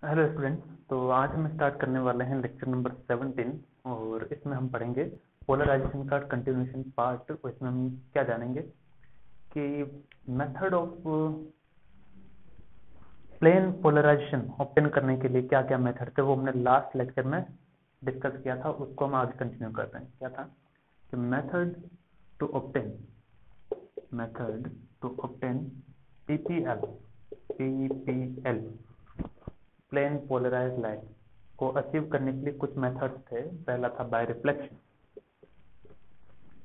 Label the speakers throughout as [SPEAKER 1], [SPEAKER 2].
[SPEAKER 1] Hello students. तो आज हम स्टार्ट करने वाले हैं लेक्चर नंबर 17 और इसमें हम पढ़ेंगे पोलराइजेशन का कंटिन्यूएशन पार्ट। इसमें हम क्या जानेंगे कि method of plane polarization obtain करने के लिए क्या क्या मेथड थे, वो हमने लास्ट लेक्चर में डिस्कस किया था। उसको हम आगे कंटिन्यू करते हैं। क्या था कि method to obtain PPL plane polarized light को अचीव करने के लिए कुछ मेथड्स थे। पहला था बाय रिफ्लेक्शन,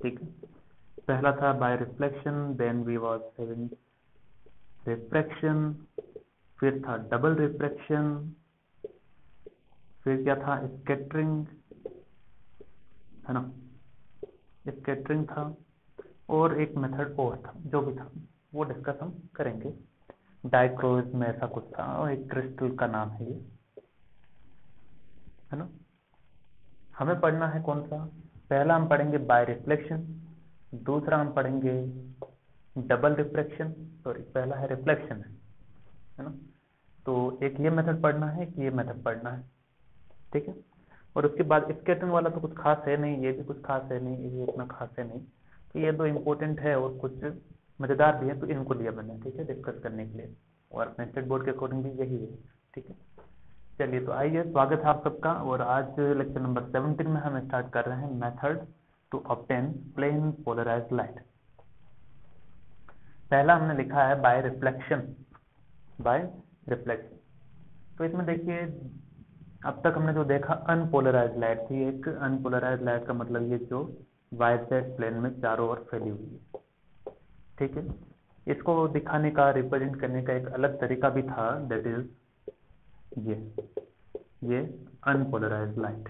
[SPEAKER 1] ठीक है। पहला था by reflection, then we was having refraction, फिर था डबल रिफ्रैक्शन, फिर क्या था स्कैटरिंग, है ना, स्कैटरिंग था, और एक मेथड और था, जो भी था वो डिस्कस हम करेंगे। डाइक्रोज में ऐसा कुछ था और एक क्रिस्टल का नाम है ये, है ना। हमें पढ़ना है कौन सा? पहला हम पढ़ेंगे बाय रिफ्लेक्शन, दूसरा हम पढ़ेंगे डबल रिफ्रैक्शन, सॉरी पहला है रिफ्लेक्शन, है ना। तो एक ये मेथड पढ़ना है, कि ये मेथड पढ़ना है, ठीक है। और उसके बाद स्कैटरिंग वाला तो कुछ खास है नहीं, ये भी कुछ खास है नहीं, ये इतना खास है नहीं। तो ये दो इम्पोर्टेंट है और कुछ मजेदार भी है, तो इनको लिया मैंने, ठीक है, डिस्कस करने के लिए। और अपने स्टेट बोर्ड के अकॉर्डिंग भी यही है, ठीक है। चलिए, तो आइए, स्वागत है आप सबका। और आज लेक्चर नंबर 17 में हम स्टार्ट कर रहे हैं method to obtain plane polarized light. पहला हमने लिखा है बाय रिफ्लेक्शन, बाय रिफ्लेक्शन। तो इसमें देखिए, अब तक हमने जो देखा अनपोलराइज्ड लाइट थी। एक अनपोलराइज्ड लाइट का मतलब ये जो वाई जेड प्लेन में चारों ओर फैली हुई है, ठीक है। इसको दिखाने का, रिप्रेजेंट करने का एक अलग तरीका भी था, दैट इज ये अनपोलराइज्ड लाइट।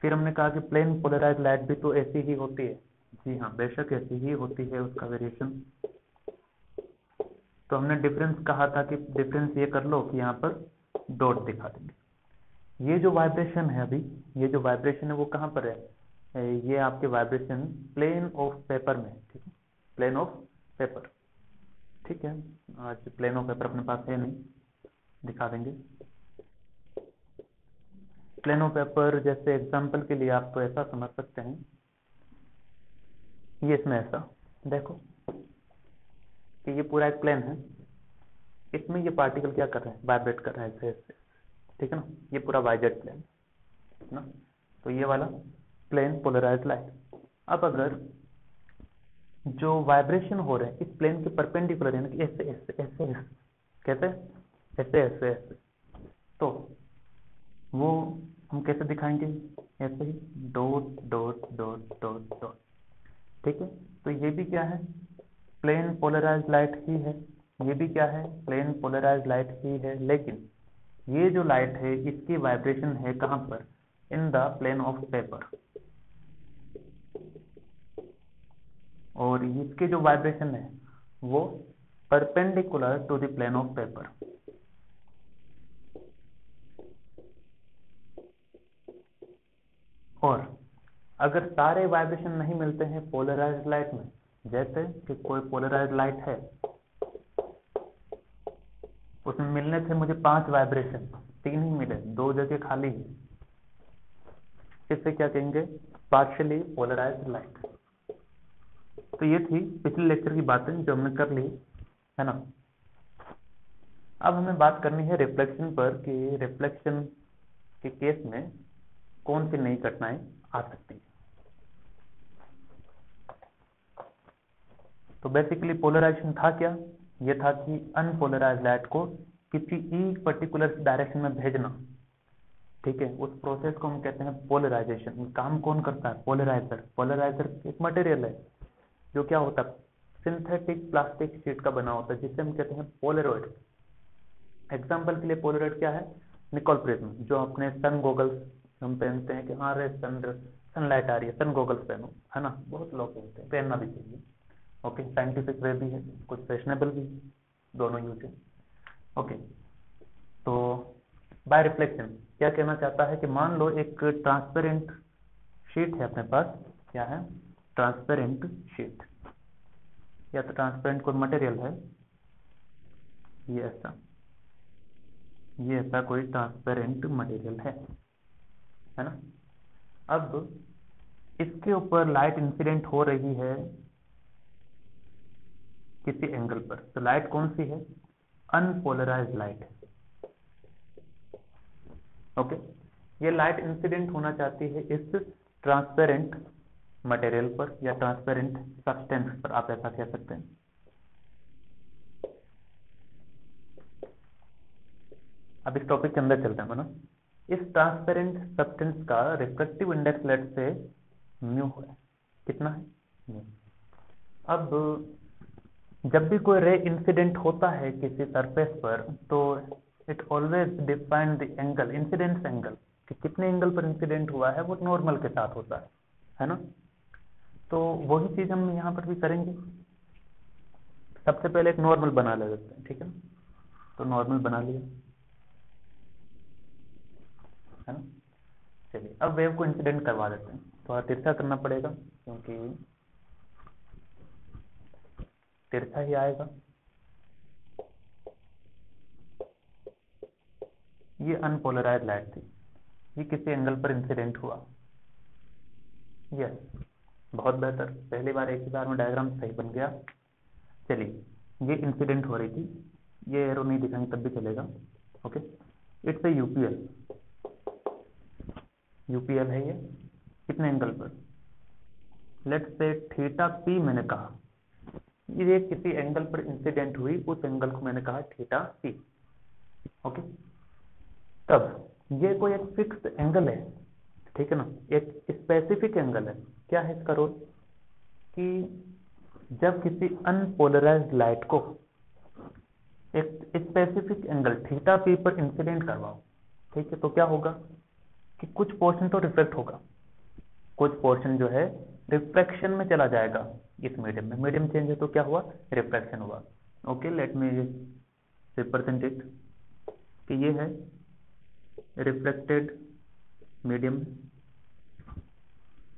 [SPEAKER 1] फिर हमने कहा कि प्लेन पोलराइज्ड लाइट भी तो ऐसी ही होती है। जी हाँ, बेशक ऐसी ही होती है, उसका वेरिएशन। तो हमने डिफरेंस कहा था कि डिफरेंस ये कर लो कि यहाँ पर डॉट दिखा देंगे। ये जो वाइब्रेशन है अभी, ये जो वाइब्रेशन है वो कहाँ पर है? ये आपके वाइब्रेशन प्लेन ऑफ पेपर में, ठीक है, प्लेन ऑफ पेपर, ठीक है। आज प्लेन ऑफ पेपर अपने पास है नहीं, दिखा देंगे। प्लेन ऑफ पेपर जैसे एग्जांपल के लिए आप तो ऐसा समझ सकते हैं, ये इसमें ऐसा देखो कि ये पूरा एक प्लेन है, इसमें ये पार्टिकल क्या कर रहे हैं? वाइब्रेट कर रहे हैं ऐसे ऐसे, ठीक है ना। ये पूरा वाइजेड प्लेन है ना। तो ये वाला प्लेन पोलराइज्ड लाइट। अब अगर जो वाइब्रेशन हो रहे हैं इस प्लेन के परपेंडिकुलर, यानी कि ऐसे ऐसे ऐसे ऐसे, कैसे? ऐसे ऐसे ऐसे, तो वो हम कैसे दिखाएंगे? ऐसे ही dot dot dot dot dot, ठीक है। तो ये भी क्या है? प्लेन पोलराइज्ड लाइट ही है। ये भी क्या है? प्लेन पोलराइज्ड लाइट ही है। लेकिन ये जो लाइट है इसकी वाइब्रेशन है कहां पर? In the plane of paper. और इसके जो वाइब्रेशन है वो perpendicular to the plane of paper. और अगर सारे वाइब्रेशन नहीं मिलते हैं पोलराइज्ड लाइट में, जैसे कि कोई पोलराइज्ड लाइट है, उसमें मिलने थे मुझे 5 वाइब्रेशन, 3 ही मिले, 2 जगह खाली है, इससे क्या कहेंगे? Partially polarized light. तो ये थी पिछले लेक्चर की बातें जो हमने कर ली, है ना। अब हमें बात करनी है रिफ्लेक्शन पर, कि रिफ्लेक्शन के केस में कौन सी नई घटनाएं आ सकती है। तो बेसिकली पोलराइजेशन था क्या? ये था कि अनपोलराइज्ड लाइट को किसी एक पर्टिकुलर डायरेक्शन में भेजना, ठीक है। उस प्रोसेस को हम कहते हैं पोलराइजेशन। काम कौन करता है? पोलराइजर। पोलराइजर एक मटेरियल है जो क्या होता है? सिंथेटिक प्लास्टिक शीट का बना होता है, जिसे हम कहते हैं पोलरॉइड। एग्जाम्पल के लिए पोलरॉइड क्या है? निकोल प्रिज्म, जो अपने सन गॉगल्स हम पहनते हैं कि हाँ रे सनलाइट आ रही है, सन गॉगल्स पहनो, है ना। बहुत लोग पहनते हैं, पहनना भी चाहिए। ओके, साइंटिफिक वे भी है, कुछ फैशनेबल भी है, दोनों यूज है। ओके, तो बाय रिफ्लेक्शन क्या कहना चाहता है कि मान लो एक ट्रांसपेरेंट शीट है अपने पास। क्या है? ट्रांसपेरेंट शीट, या तो ट्रांसपेरेंट कोई मटेरियल है, ये ऐसा, ये ऐसा कोई ट्रांसपेरेंट मटेरियल है ना। अब इसके ऊपर लाइट इंसिडेंट हो रही है किसी एंगल पर, तो लाइट कौन सी है? अनपोलराइज्ड लाइट है। ओके, ये लाइट इंसिडेंट होना चाहती है इस ट्रांसपेरेंट मटेरियल पर या ट्रांसपेरेंट सब्सटेंस पर, आप ऐसा कह सकते हैं। अब इस टॉपिक के अंदर चलते हैं ना। इस ट्रांसपेरेंट सब्सटेंस का रिफ्रैक्टिव इंडेक्स लेट से म्यू है, कितना है? म्यू। अब जब भी कोई रे इंसिडेंट होता है किसी सरफेस पर, तो it always define the angle, incidence angle, कि कितने एंगल पर इंसिडेंट हुआ है, वो नॉर्मल के साथ होता है ना। तो वही चीज हम यहाँ पर भी करेंगे। सबसे पहले एक नॉर्मल बना लेते हैं, ठीक है ना। तो नॉर्मल बना लिया, है ना। चलिए अब वेव को इंसिडेंट करवा देते हैं। थोड़ा तिरछा करना पड़ेगा क्योंकि तिरछा ही आएगा। ये अनपोलराइज्ड लाइट थी, ये किसी एंगल पर इंसिडेंट हुआ। यस, बहुत बेहतर, पहली बार एक ही बार में डायग्राम सही बन गया। चलिए ये इंसिडेंट हो रही थी, ये एरो नहीं दिखाएंगे तब भी चलेगा। Okay, it's a UPL. UPL है ये कितने एंगल पर? लेट्स से थीटा पी मैंने कहा, ये किसी एंगल पर इंसिडेंट हुई, उस एंगल को मैंने कहा थीटा पी। ओके, तब ये कोई एक फिक्स एंगल है, ठीक है ना, एक स्पेसिफिक एंगल है। क्या है इसका रोल? कि जब किसी अनपोलराइज्ड लाइट को एक स्पेसिफिक एंगल थीटा पी पर इंसिडेंट करवाओ, ठीक है, तो क्या होगा कि कुछ पोर्शन तो रिफ्लेक्ट होगा, कुछ पोर्शन जो है रिफ्रैक्शन में चला जाएगा इस मीडियम में। मीडियम चेंज है तो क्या हुआ? रिफ्रैक्शन हुआ। Okay, let me represent it कि ये है रिफ्लेक्टेड मीडियम,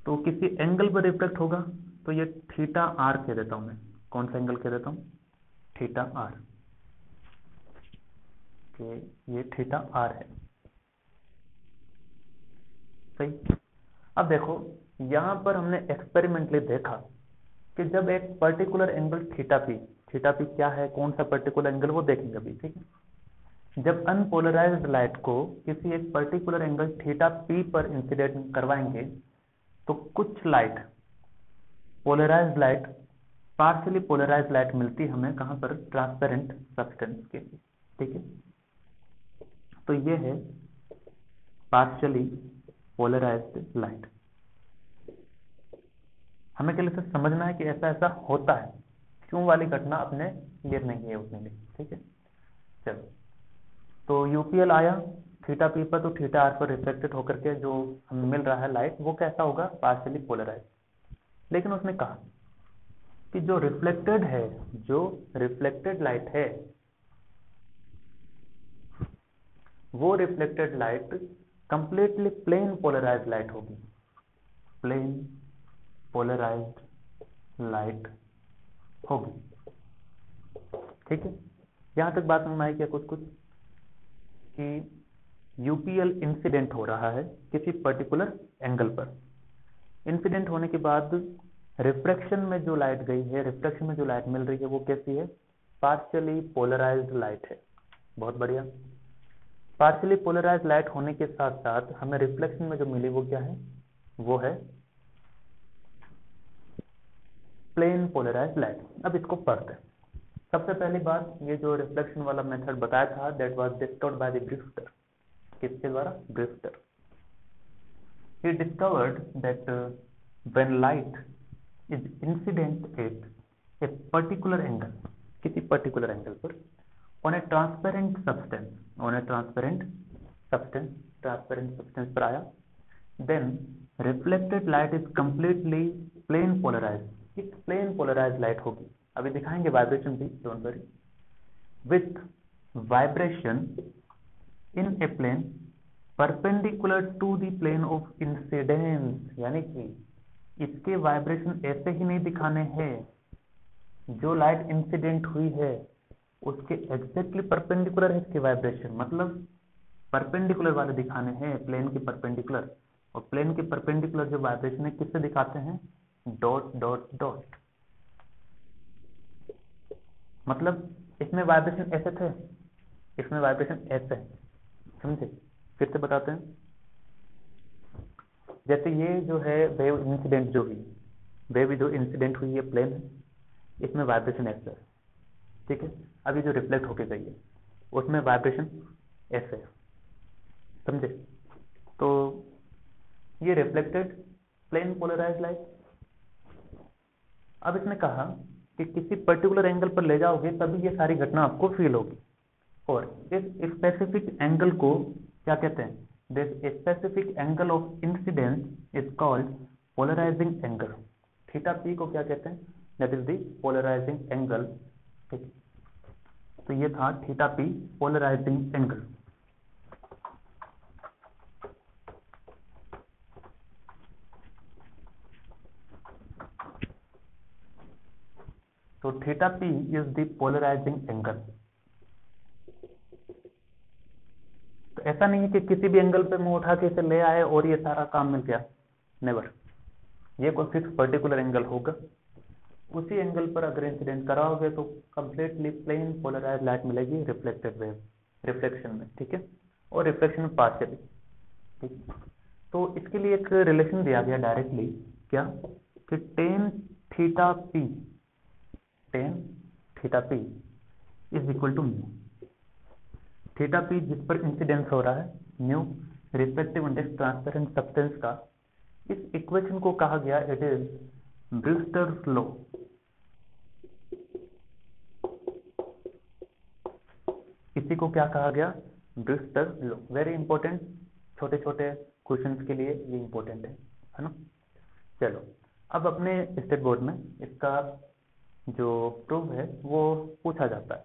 [SPEAKER 1] तो किसी एंगल पर रिफ्लेक्ट होगा, तो ये थीटा आर कह देता हूं मैं। कौन सा एंगल कह देता हूं? थीटा आर, कि ये थीटा आर है। सही। अब देखो यहां पर हमने एक्सपेरिमेंटली देखा कि जब एक पर्टिकुलर एंगल थीटा पी क्या है, कौन सा पर्टिकुलर एंगल, वो देखेंगे अभी, ठीक है। जब अनपोलराइज्ड लाइट को किसी एक पर्टिकुलर एंगल थीटा पी पर इंसिडेंट करवाएंगे, तो कुछ light, polarized light, partially polarized light मिलती हमें कहां पर? ट्रांसपेरेंट सब्सटेंस के लिए, ठीक है। तो ये है पार्शियली पोलराइज्ड लाइट। हमें के लिए समझना है कि ऐसा ऐसा होता है, क्यों वाली घटना अपने क्लियर नहीं है उतने लिए, ठीक है। चलो, तो यूपीएल आया थीटा पी पर, तो थीटा आर पर रिफ्लेक्टेड होकर के जो हमें मिल रहा है लाइट, वो कैसा होगा? Partially polarize. लेकिन उसने कहा कि जो रिफ्लेक्टेड है, जो रिफ्लेक्टेड लाइट है, वो reflected light completely plane polarized light होगी। प्लेन पोलराइज्ड लाइट होगी, ठीक है। यहां तक बात समझ में आई क्या? कुछ कुछ कि यूपीएल इंसिडेंट हो रहा है किसी पर्टिकुलर एंगल पर। इंसिडेंट होने के बाद रिफ्रैक्शन में जो लाइट गई है, रिफ्रैक्शन में जो लाइट मिल रही है, वो कैसी है? पार्शियली पोलराइज्ड लाइट है। बहुत बढ़िया। पार्शियली पोलराइज्ड लाइट होने के साथ साथ हमें रिफ्लेक्शन में जो मिली वो क्या है? वो है प्लेन पोलराइज्ड लाइट। अब इसको पढ़ते हैं। सबसे पहली बात, ये जो रिफ्लेक्शन वाला मेथड बताया था, that was discovered by the drifter. किसके द्वारा? Drifter. He discovered that when light is incident at a particular angle, किसी particular angle पर, on a transparent substance, on a transparent substance पर आया, then reflected light is completely plane polarized. एक plane polarized light होगी। अभी दिखाएंगे vibration भी, don't worry. With vibration in a plane perpendicular to the plane of incidence, यानी कि इसके वाइब्रेशन ऐसे ही नहीं दिखाने हैं, जो लाइट इंसिडेंट हुई है उसके एग्जैक्टली परपेंडिकुलर है इसके वाइब्रेशन। मतलब परपेंडिकुलर वाले दिखाने हैं, प्लेन के परपेंडिकुलर। और प्लेन के परपेंडिकुलर जो वाइब्रेशन है किससे दिखाते हैं? Dot dot dot. मतलब इसमें वाइब्रेशन ऐसे थे, इसमें वाइब्रेशन ऐसे है, समझे? फिर से बताते हैं। जैसे ये जो है वेव इंसिडेंट जो हुई, वेव जो इंसिडेंट हुई है प्लेन है, इसमें वाइब्रेशन ऐसे है, ठीक है। अभी जो रिफ्लेक्ट होके गई है उसमें वाइब्रेशन ऐसे है, समझे? तो ये रिफ्लेक्टेड प्लेन पोलराइज लाइट। अब इसने कहा कि किसी पर्टिकुलर एंगल पर ले जाओगे तभी ये सारी घटना आपको फील होगी। और इस स्पेसिफिक एंगल को क्या कहते हैं? This specific angle of incidence is called polarizing angle. Theta P को क्या कहते हैं? That is the polarizing angle. ठीक, तो ये था थीटा पी पोलराइजिंग एंगल। तो theta P is the polarizing angle. तो ऐसा नहीं है कि किसी भी एंगल पे मुंह उठा के इसे ले आए और ये सारा काम मिल गया, नेवर। ये कोई फिक्स पर्टिकुलर एंगल होगा, उसी एंगल पर अगर इंसिडेंट कराओगे तो कंप्लीटली प्लेन पोलराइज लाइट मिलेगी रिफ्लेक्टेड वेव, रिफ्लेक्शन में, ठीक है। और रिफ्लेक्शन में पार्शियली, ठीक। तो इसके लिए एक रिलेशन दिया गया डायरेक्टली, क्या कि tan theta P, tan theta P is equal to mu. Theta P जिस पर इंसिडेंस हो रहा है, mu reflective index transparent substance का, इस इक्वेशन को कहा गया इट इज ब्रूस्टर्स लॉ। इसी को क्या कहा गया? Brewster's law. वेरी इंपॉर्टेंट, छोटे छोटे क्वेश्चंस के लिए ये इंपॉर्टेंट है ना। चलो, अब अपने स्टेट बोर्ड में इसका जो प्रूफ है वो पूछा जाता है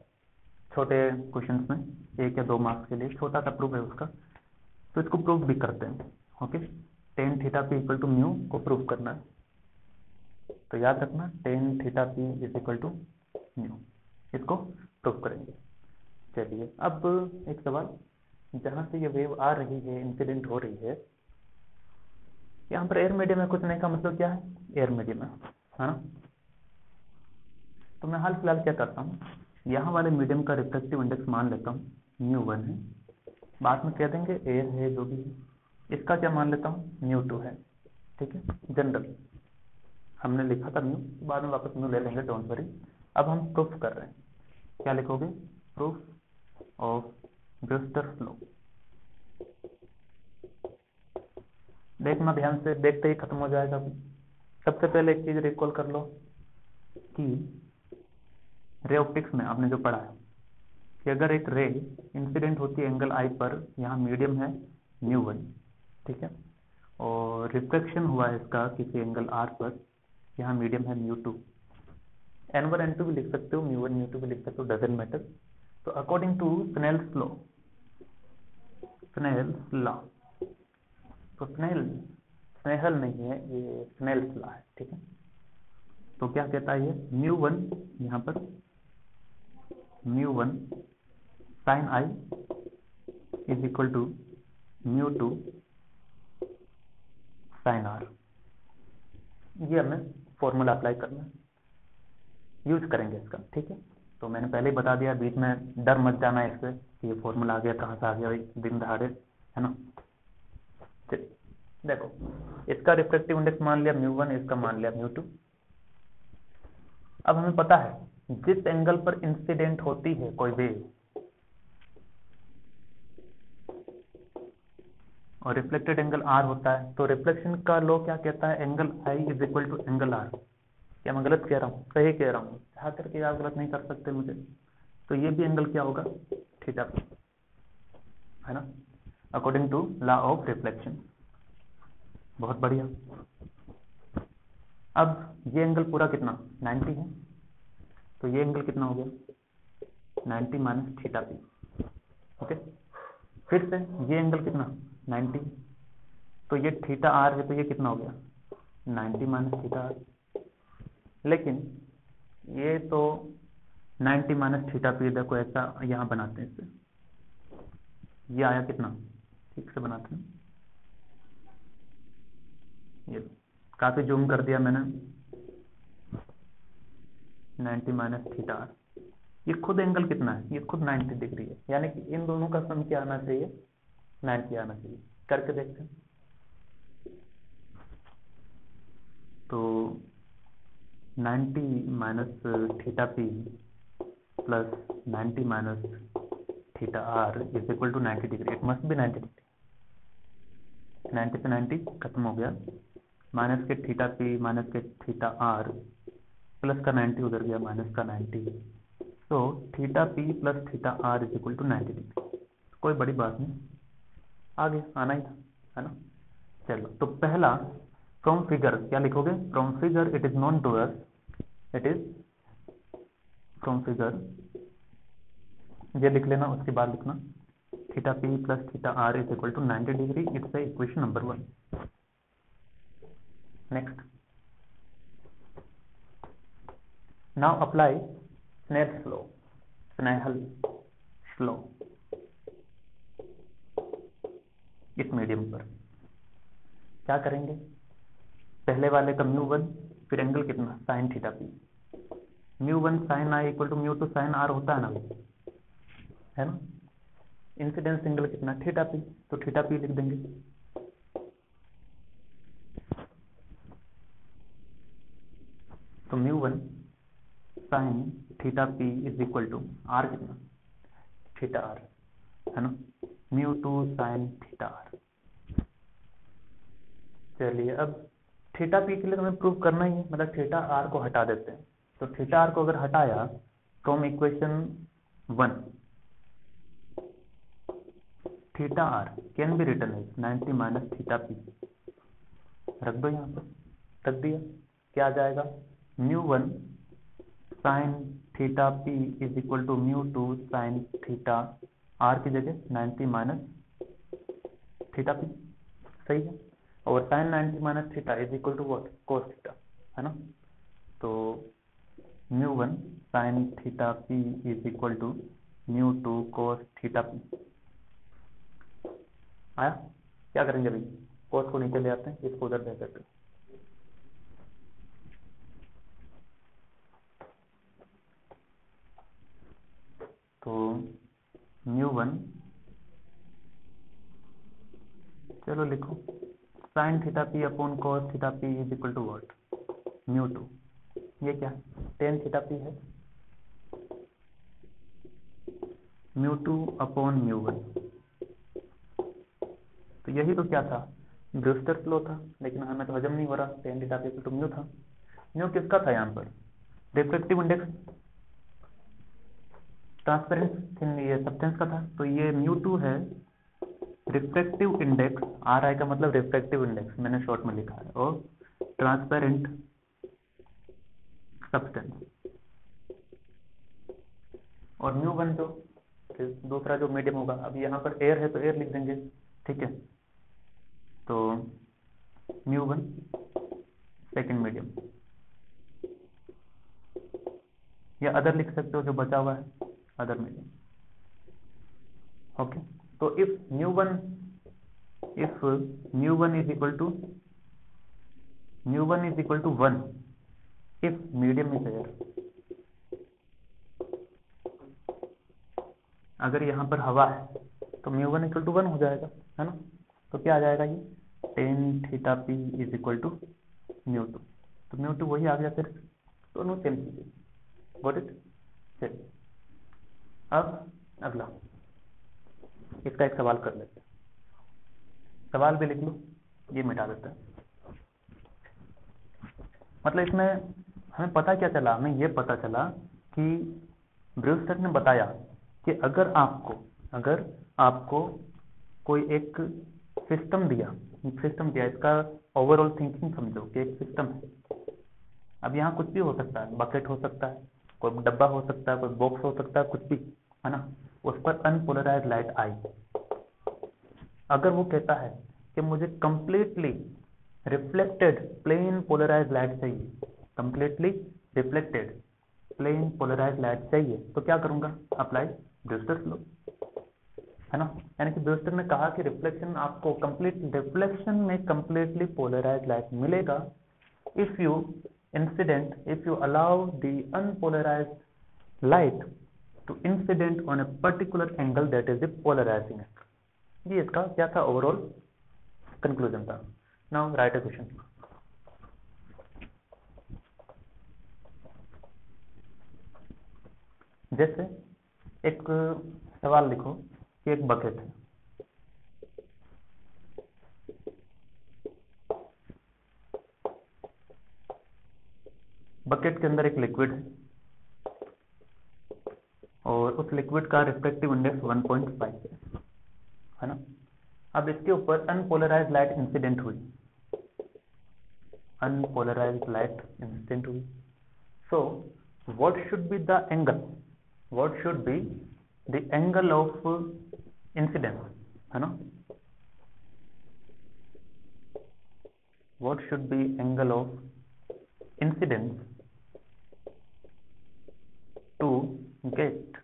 [SPEAKER 1] छोटे क्वेश्चंस में, 1 या 2 मार्क्स के लिए छोटा सा प्रूफ है उसका, तो इसको प्रूफ भी करते हैं। Okay, tan theta P equal to mu को प्रूफ करना है, तो याद रखना tan theta P is equal to mu, इसको प्रूफ करेंगे। चलिए, अब एक सवाल, जहां से ये वेव आ रही है, इंसिडेंट हो रही है, यहाँ पर एयर मीडियम में कुछ नहीं का मतलब क्या है? एयर मीडियम है ना। तो मैं हाल फिलहाल क्या करता हूँ, यहाँ वाले मीडियम का रिफ्लेक्टिव इंडेक्स मान लेता हूँ μ1 है, बाद में कह देंगे एयर है जो भी है, इसका क्या मान लेता हूँ μ2 है, ठीक है। जनरल हमने लिखा था म्यू, बाद में वापस म्यू ले लेंगे, डोंट वरी। अब हम प्रूफ कर रहे हैं, क्या लिखोगे? Proof of Brewster's law. देखना ध्यान से, देखते ही खत्म हो जाएगा। सबसे पहले एक चीज रिकॉल कर लो कि रे ऑप्टिक्स में आपने जो पढ़ा है कि अगर एक रे इंसिडेंट होती है एंगल आई पर, यहाँ मीडियम है μ1, ठीक है, और रिफ्लेक्शन हुआ है इसका किसी एंगल r पर, यहाँ मीडियम है μ2। n1 n2 भी लिख सकते हो, μ1 μ2 भी लिख सकते हो, डजेंट मैटर। तो according to Snell's law, Snell's law, तो स्नेहल नहीं है ये, स्नेल्स लॉ है, ठीक है। तो क्या कहता है ये? μ1 यहाँ पर μ1 sin i is equal to μ2 sin r। ये हमें फॉर्मूला अप्लाई करना है, यूज करेंगे इसका, ठीक है। तो मैंने पहले ही बता दिया, बीच में डर मत जाना इससे कि ये फॉर्मूला आ गया, कहाँ से आ गया भाई, दिन दहाड़े, है ना। चलिए देखो, इसका रिफ्लेक्टिव इंडेक्स मान लिया μ1, इसका मान लिया μ2। अब हमें पता है जिस एंगल पर इंसिडेंट होती है कोई वेव और रिफ्लेक्टेड एंगल r होता है, तो रिफ्लेक्शन का लॉ क्या कहता है? Angle I is equal to angle r। क्या मैं गलत कह रहा हूँ? सही कह रहा हूँ, चाह करके आप गलत नहीं कर सकते मुझे। तो ये भी एंगल क्या होगा? थीटा, है ना, according to law of reflection. बहुत बढ़िया। अब ये एंगल पूरा कितना? 90 है, तो ये एंगल कितना हो गया? 90 माइनस थीटा पी। ओके, फिर से ये एंगल कितना? 90, तो ये थीटा आर है, तो ये कितना हो गया? 90 माइनस थीटा आर। लेकिन ये तो 90 माइनस थीटा पी, देखो ऐसा यहाँ बनाते हैं इसे, ये आया कितना, ठीक से बनाते हैं, ये काफी जूम कर दिया मैंने, 90 माइनस थीटा आर। ये खुद एंगल कितना है, ये खुद 90 डिग्री है, यानी कि इन दोनों का सम क्या आना चाहिए, 90 आना चाहिए। करके देखते हैं। तो 90 minus theta P plus 90 minus theta R is equal to 90 degree. It must be 90 degree. 90 से 90 खत्म हो गया, माइनस के थीटा पी माइनस के थीटा आर, प्लस का 90 उधर गया, माइनस का 90। तो theta P plus theta R is equal to 90 degree. कोई बड़ी बात नहीं, आगे आना ही था, है ना। चलो, तो पहला फ्रॉम फिगर क्या लिखोगे, from figure it is known to us, it is from figure, ये लिख लेना, उसके बाद लिखना theta P plus theta R is equal to 90 degree. It's equation number 1। Next, now apply Snell's law, Snell's law इस medium पर। क्या करेंगे, पहले वाले का μ1, फिर एंगल कितना, sine theta P, μ1 sine I equal to μ2 sine R होता है ना, है ना। इंसिडेंस एंगल कितना, थीटा पी, तो थीटा पी लिख देंगे। तो μ1 sine theta P is equal to R कितना, थीटा आर, है ना, μ2 साइन थीटा आर। चलिए, अब थीटा पी के लिए हमें प्रूव करना ही है, मतलब थीटा आर को हटा देते हैं। तो थीटा आर को अगर हटाया from equation 1, theta R can be written as 90 minus theta P. रख दो यहाँ पर, रख दिया, क्या आ जाएगा, μ1 sine theta P is equal to μ2 sine theta R की जगह 90 माइनस थीटा पी, सही है। और sine 90 minus theta is equal to what, cos theta, है ना। तो μ1 sine theta P is equal to μ2 cos theta P आया। क्या करेंगे अभी, कोस को नीचे ले आते हैं, इसको उधर दे देते हैं। तो μ1, चलो लिखो, sine theta P upon cos theta P is equal to what, μ2। ये क्या, टेन थीटा पी है, μ2 अपॉन μ1। तो यही तो क्या था, ब्रूस्टर लॉ था, लेकिन हमें तो हजम नहीं हो रहा। Tan theta P equal to mu था। म्यू किसका था यहाँ पर, रिफ्रैक्टिव इंडेक्स, ट्रांसपेरेंट ये सब्सटेंस का था। तो ये μ2 है रिफ्रैक्टिव इंडेक्स, आर आई का मतलब रिफ्रैक्टिव इंडेक्स, मैंने शॉर्ट में लिखा है, और ट्रांसपेरेंट सब्सटेंस। और μ1 जो दूसरा जो मीडियम होगा, अब यहाँ पर एयर है तो एयर लिख देंगे, ठीक है। तो μ1 सेकेंड मीडियम, या अदर लिख सकते हो जो बचा हुआ है, अदर मीडियम, ओके। तो if μ1 is equal to 1 if medium is air, अगर यहाँ पर हवा है तो μ1 इक्वल टू 1 हो जाएगा, है ना। तो क्या आ जाएगा, ये tan theta P is equal to μ2। तो μ2 वही आ गया, फिर दोनों सेम चीजें, गॉट इट। चलिए, अब अगला इसका एक सवाल कर लेते हैं। सवाल भी लिख लो, ये मिटा देते हैं। मतलब इसमें हमें पता क्या चला, हमें ये पता चला कि ब्रूस्टर ने बताया कि अगर आपको कोई एक सिस्टम दिया, इसका ओवरऑल थिंकिंग समझो कि एक सिस्टम है। अब यहाँ कुछ भी हो सकता है, बकेट हो सकता है, कोई डब्बा हो सकता है, कोई बॉक्स हो सकता है, कुछ भी, है ना। उस पर अनपोलराइज लाइट आई, अगर वो कहता है कि मुझे completely reflected plane polarise light चाहिए, completely reflected plane polarise light चाहिए, तो क्या करूंगा, अप्लाई ब्रूस्टर्स लॉ। है ना। यानी कि ब्यूस्टर ने कहा कि रिफ्लेक्शन आपको रिफ्लेक्शन में कंप्लीटली पोलराइज लाइट मिलेगा if you allow the unpolarized light to incident on a particular angle that is the polarizing angle. ये इसका क्या था, ओवरऑल कंक्लूजन था। Now write a question. जैसे एक सवाल लिखो कि एक बकेट है, बकेट के अंदर एक लिक्विड है और उस लिक्विड का रिफ्लेक्टिव इंडेक्स 1.5 है ना। अब इसके ऊपर अनपोलराइज्ड लाइट इंसिडेंट हुई, so what should be the angle of incidence, है ना। What should be angle of incidence to get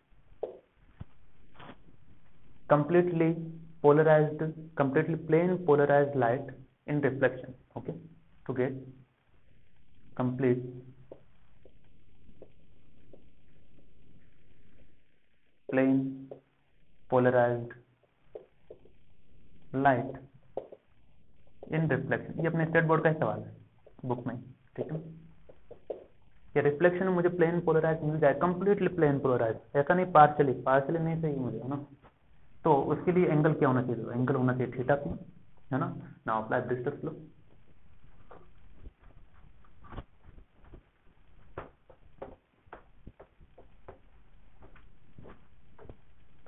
[SPEAKER 1] completely plain polarized light in reflection. Okay, to get complete plain polarized light in reflection। ये अपने state board का ही सवाल है book में, ठीक है। कि रिफ्लेक्शन में मुझे प्लेन पोलराइज मिल जाए, कंप्लीटली प्लेन पोलराइज, ऐसा नहीं पार्शियली नहीं चाहिए मुझे, है ना। तो उसके लिए एंगल क्या होना चाहिए, एंगल होना चाहिए थीटा p, है ना। Now apply Brewster's law.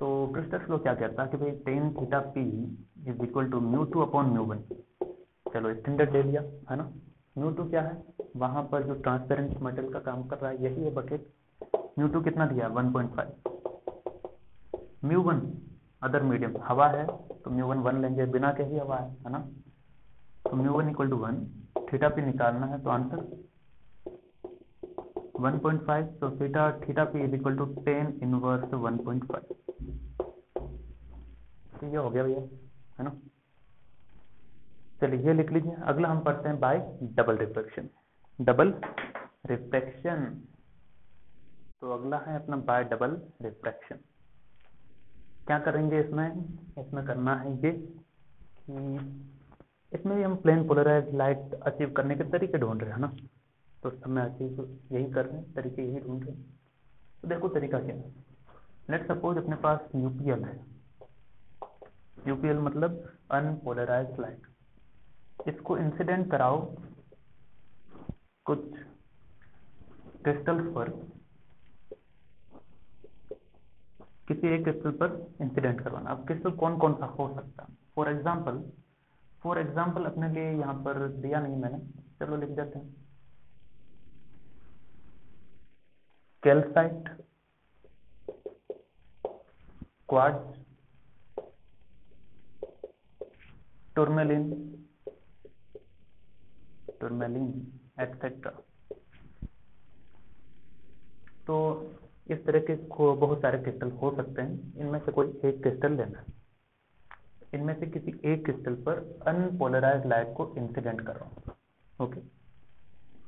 [SPEAKER 1] तो ब्रिस्टल्स लॉ क्या कहता है कि भाई tan theta p is equal to μ2/μ1। चलो स्टैंडर्ड ले लिया, है ना। μ2 क्या है, वहां पर जो ट्रांसपेरेंट मेटल का काम कर रहा है यही है बकेट। μ2 कितना दिया, 1.5। μ1 अदर मीडियम हवा है तो μ1 1 लेंगे, बिना के ही हवा है ना। तो μ1 इक्वल टू 1, थीटा p निकालना है तो आंसर 1.5। तो theta p is equal to 10 inverse 1.5। तो ये हो गया भैया, है ना। चलिए ये लिख लीजिए। अगला हम पढ़ते हैं बाय डबल रिफ्लेक्शन। तो अगला है अपना बाय डबल रिफ्लेक्शन। क्या करेंगे इसमें करना है ये कि इसमें भी हम प्लेन पोलराइज्ड लाइट अचीव करने के तरीके ढूंढ रहे हैं ना। तो समय अचीव यही कर रहे हैं, तरीके यही ढूंढ रहे हैं। तो देखो तरीका क्या है। लेट सपोज अपने पास यूपीएल है, यूपीएल मतलब अनपोलराइज्ड लाइट। इसको इंसिडेंट कराओ कुछ क्रिस्टल्स पर, किसी एक क्रिस्टल पर इंसिडेंट करवाना। अब क्रिस्टल कौन कौन सा हो सकता है। फॉर एग्जाम्पल अपने लिए यहाँ पर दिया नहीं मैंने, चलो लिख देते हैं। Calcite, quartz, tourmaline etcetera. तो इस तरह के बहुत सारे क्रिस्टल हो सकते हैं, इनमें से कोई एक क्रिस्टल लेना। इनमें से किसी एक क्रिस्टल पर अनपोलराइज्ड लाइट को इंसिडेंट करो। ओके,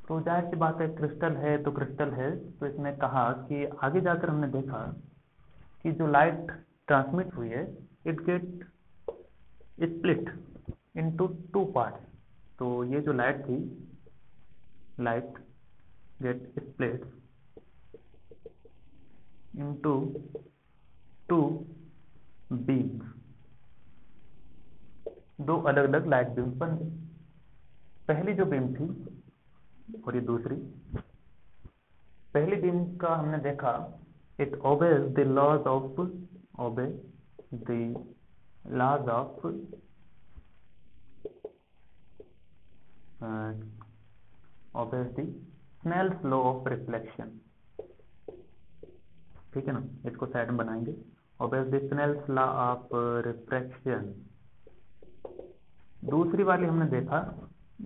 [SPEAKER 1] तो जाहिर सी बात है क्रिस्टल है तो क्रिस्टल है। तो इसने कहा कि आगे जाकर हमने देखा कि जो लाइट ट्रांसमिट हुई है it get split into 2 parts. तो ये जो लाइट थी, light get split into 2 beams. 2 अलग अलग लाइट बीम्स बन गई। पहली जो बीम थी और ये दूसरी, पहली बीम का हमने देखा it obeys the laws of Snell's law of reflection। ठीक है ना, इसको साइड में बनाएंगे। obeys the Snell's law of refraction। दूसरी वाली हमने देखा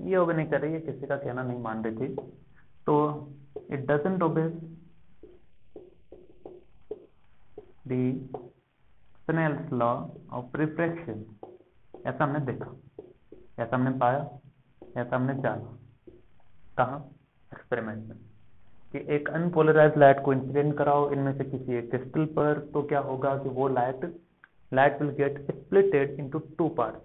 [SPEAKER 1] ये ओबे नहीं कर रही है, किसी का कहना नहीं मान रही थी। तो it doesn't obey the Snell's law of refraction, ऐसा हमने देखा, ऐसा हमने पाया, ऐसा हमने जाना। कहाँ? एक्सपेरिमेंट में, कि एक अनपोलराइज्ड लाइट को इंसिडेंट कराओ इनमें से किसी एक क्रिस्टल पर, तो क्या होगा कि वो light will get splitted into two parts.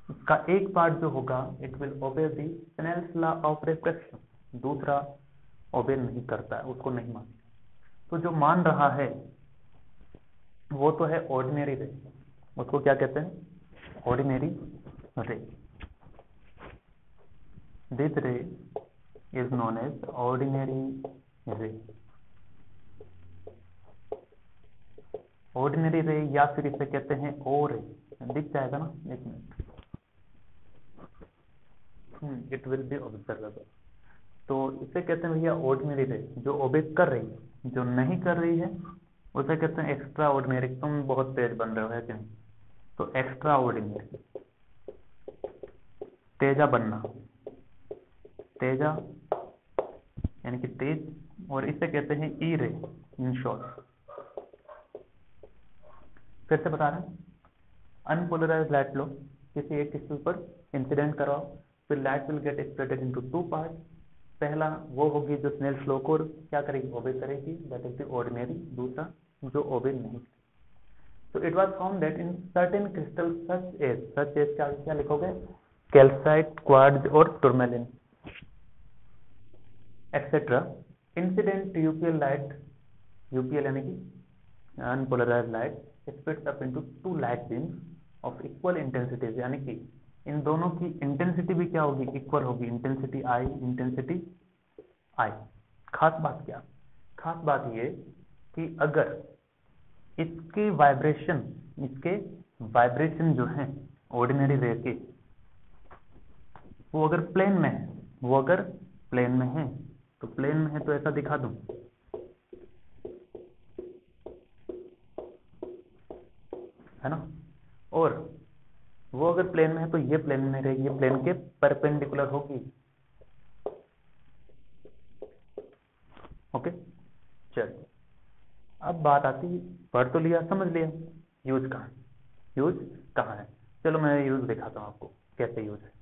[SPEAKER 1] इसका एक पार्ट जो होगा it will obey the Snell's law of refraction, दूसरा ओबे नहीं करता है, उसको नहीं मानता। तो जो मान रहा है वो तो है ऑर्डिनरी रे, उसको क्या कहते हैं? ऑर्डिनरी रे। दिस रे इज नोन एज ऑर्डिनरी रे। ऑर्डिनरी रे या फिर इसे कहते हैं ओ रे, दिख जाएगा ना, एक minute, it will be observable. तो इसे कहते हैं भैया ऑर्डिनरी रे, जो ओबे कर रही है, जो नहीं कर रही है उसे कहते हैं एक्स्ट्रा ऑर्डिनरी। तुम बहुत तेज बन रहे हो, है कि नहीं? तो एक्स्ट्रा ऑर्डिनरी, तेजा बनना, तेजा यानी कि तेज, और इसे कहते हैं ई रे इन शॉर्ट। फिर से बता रहे हैं, अनपोलराइज्ड लाइट लो, किसी एक क्रिस्टल पर इंसिडेंट कराओ, फिर light will get splitted into two part. पहला वो होगी जो स्नेल्स लॉ को क्या करेगी? ओबे करेगी, दैट इज द ऑर्डिनरी। दूसरा जो ओबे नहीं। तो it was found that in certain crystal such as क्या लिखोगे? कैल्साइट, क्वार्ट्ज और tourmaline etcetera, incident UPL light, UPL यानी कि unpolarised light, splits up into two light beams of equal intensities, यानी कि इन दोनों की इंटेंसिटी भी क्या होगी? इक्वल होगी। Intensity I, intensity I. खास बात क्या? खास बात ये कि अगर इसके वाइब्रेशन जो है ऑर्डिनरी रे के, वो अगर प्लेन में है, वो अगर प्लेन में है, तो प्लेन में है तो ऐसा दिखा दूं, है ना? और वो अगर प्लेन में है तो ये प्लेन में रहेगी, ये प्लेन के परपेंडिकुलर होगी। ओके, चलिए अब बात आती, पढ़ तो लिया, समझ लिया, यूज कहाँ, यूज कहाँ है? चलो मैं यूज दिखाता हूँ आपको कैसे यूज है।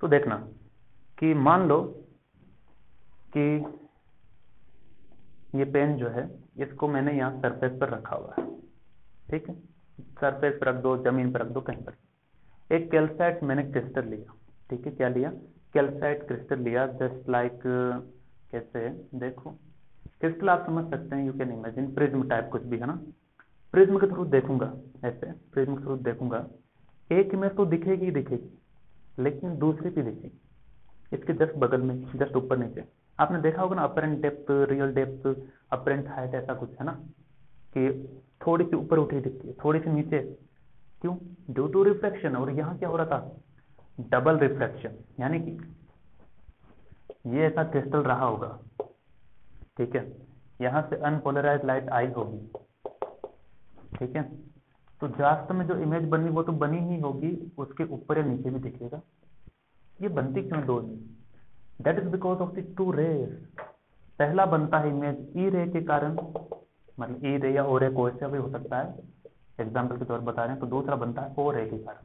[SPEAKER 1] तो देखना कि मान लो कि ये पेन जो है इसको मैंने यहाँ सरफेस पर रखा हुआ है, ठीक है? सरफेस पर रख दो, जमीन पर रख दो, कहीं पर। एक कैल्साइट मैंने क्रिस्टल लिया, ठीक है? क्या लिया? कैल्साइट क्रिस्टल लिया। जस्ट लाइक, कैसे देखो, क्रिस्टल आप समझ सकते हैं, you can imagine prism type कुछ भी, है ना? प्रिज्म के थ्रू देखूंगा, ऐसे प्रिज्म के थ्रू देखूंगा, एक में तो दिखेगी ही दिखेगी, लेकिन दूसरी भी दिखेगी, इसके जस्ट बगल में, जस्ट ऊपर नीचे। आपने देखा होगा ना, apparent depth, real depth, apparent height, ऐसा कुछ है ना, कि थोड़ी सी ऊपर उठी दिखती है, थोड़ी सी नीचे, क्यों? Due to reflection. और यहाँ क्या हो रहा था? डबल रिफ्लेक्शन, यानी कि ये ऐसा क्रिस्टल रहा होगा, ठीक है? यहाँ से अनपोलराइज्ड लाइट आई होगी, ठीक है? तो वास्तव में जो इमेज बनी वो तो बनी ही होगी, उसके ऊपर या नीचे भी दिखेगा। ये बनती क्यों दो? That is because of the two rays. पहला बनता है इमेज ई रे के कारण, मतलब ई रे या ओ रे, कोई से भी हो सकता है, एग्जाम्पल के तौर पर बता रहे हैं। तो दूसरा बनता है ओ रे के कारण।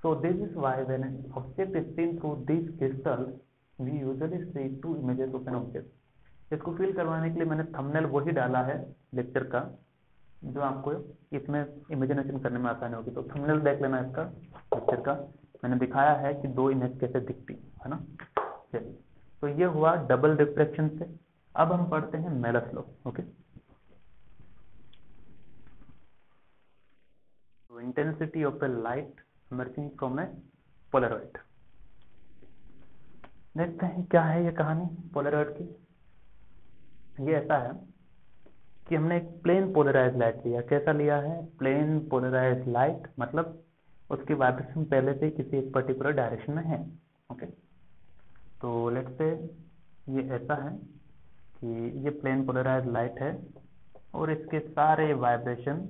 [SPEAKER 1] So this is why when an object is seen through this crystal we usually see two images of an object. इसको फील करवाने के लिए मैंने थंबनेल वही डाला है लेक्चर का, जो आपको इसमें इमेजिनेशन करने में आसानी होगी। तो थंबनेल देख लेना इसका, लेक्चर का। मैंने दिखाया है कि दो इमेज कैसे दिखती है ना। चलिए, तो ये हुआ डबल रिफ्रैक्शन से। अब हम पढ़ते हैं मेलस लॉ। ओके, तो intensity of the light emerging from A Polaroid. देखते हैं क्या है ये कहानी पोलरॉइड की। ये ऐसा है कि हमने एक प्लेन पोलराइज लाइट लिया। कैसा लिया है? प्लेन पोलराइज लाइट, मतलब उसकी वाइब्रेशन पहले से किसी एक पर्टिकुलर डायरेक्शन में है। ओके, तो लेट्स से ये ऐसा है कि ये प्लेन पोलराइज लाइट है और इसके सारे वाइब्रेशन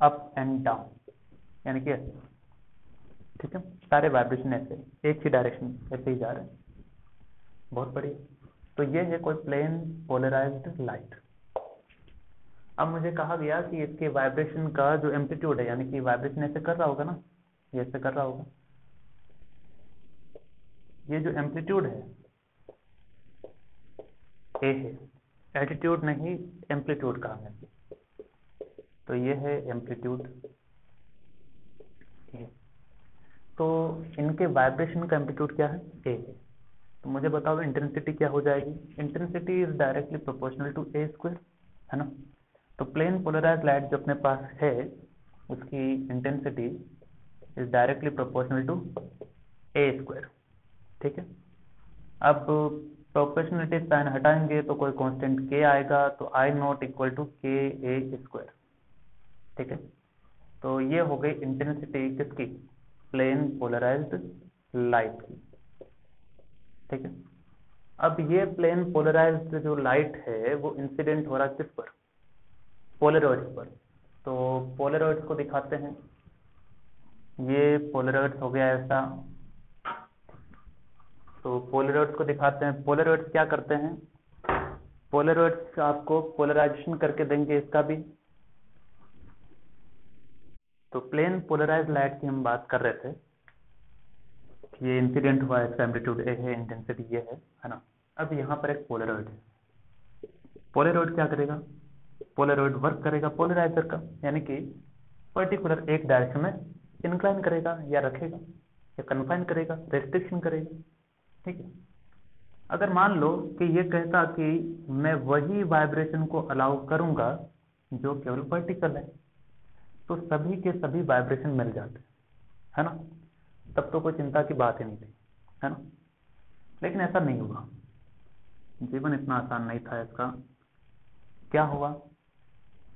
[SPEAKER 1] अप एंड डाउन, यानी कि ऐसे, ठीक है, सारे वाइब्रेशन ऐसे एक ही डायरेक्शन ऐसे ही जा रहे हैं। बहुत बढ़िया। तो ये है कोई प्लेन पोलराइज्ड लाइट। अब मुझे कहा गया कि इसके वाइब्रेशन का जो एम्पलीट्यूड है, यानी कि वाइब्रेशन ऐसे कर रहा होगा ना, ये ऐसे कर रहा होगा, ये जो एम्पलीट्यूड है ए है, एटीट्यूड नहीं एम्पलीट्यूड कहा मैंने, तो ये है एम्पलीट्यूड ए। तो इनके वाइब्रेशन का एम्पलीट्यूड क्या है, ए है। तो मुझे बताओ इंटेंसिटी क्या हो जाएगी, intensity is directly proportional to a square, है ना। तो प्लेन पोलराइज्ड लाइट जो अपने पास है उसकी intensity is directly proportional to a square, ठीक है। अब प्रोपोर्शनलिटी साइन हटाएंगे तो कोई कांस्टेंट के आएगा, तो आई नॉट इक्वल टू के ए स्क्वायर, ठीक है। तो ये हो गई इंटेंसिटी किसकी, प्लेन पोलराइज्ड लाइट की, ठीक है। अब ये प्लेन पोलराइज्ड जो लाइट है वो इंसिडेंट हो रहा है किस पर, पोलरॉइड्स पर। तो पोलरॉइड्स को दिखाते हैं, ये पोलरॉइड्स हो गया ऐसा, तो पोलरॉइड्स को दिखाते हैं। पोलरॉइड्स क्या करते हैं, पोलरॉइड्स आपको पोलराइजेशन करके देंगे इसका भी। तो प्लेन पोलराइज्ड लाइट की हम बात कर रहे थे, ये इंसिडेंट हुआ है, इसका एम्पलीट्यूड ए है, इंटेंसिटी ये है ना। अब यहाँ पर एक पोलरॉइड है, पोलरॉइड क्या करेगा, पोलरॉइड वर्क करेगा पोलराइजर का, यानी कि पर्टिकुलर एक डायरेक्शन में इंक्लाइन करेगा या रखेगा या कन्फाइन करेगा, रेस्ट्रिक्शन करेगा, ठीक है। अगर मान लो कि ये कहता कि मैं वही वाइब्रेशन को अलाउ करूंगा जो केवल वर्टिकल है, तो सभी के सभी वाइब्रेशन मिल जाते, है ना, तब तो कोई चिंता की बात ही नहीं थी, है ना। लेकिन ऐसा नहीं हुआ, जीवन इतना आसान नहीं था इसका। क्या हुआ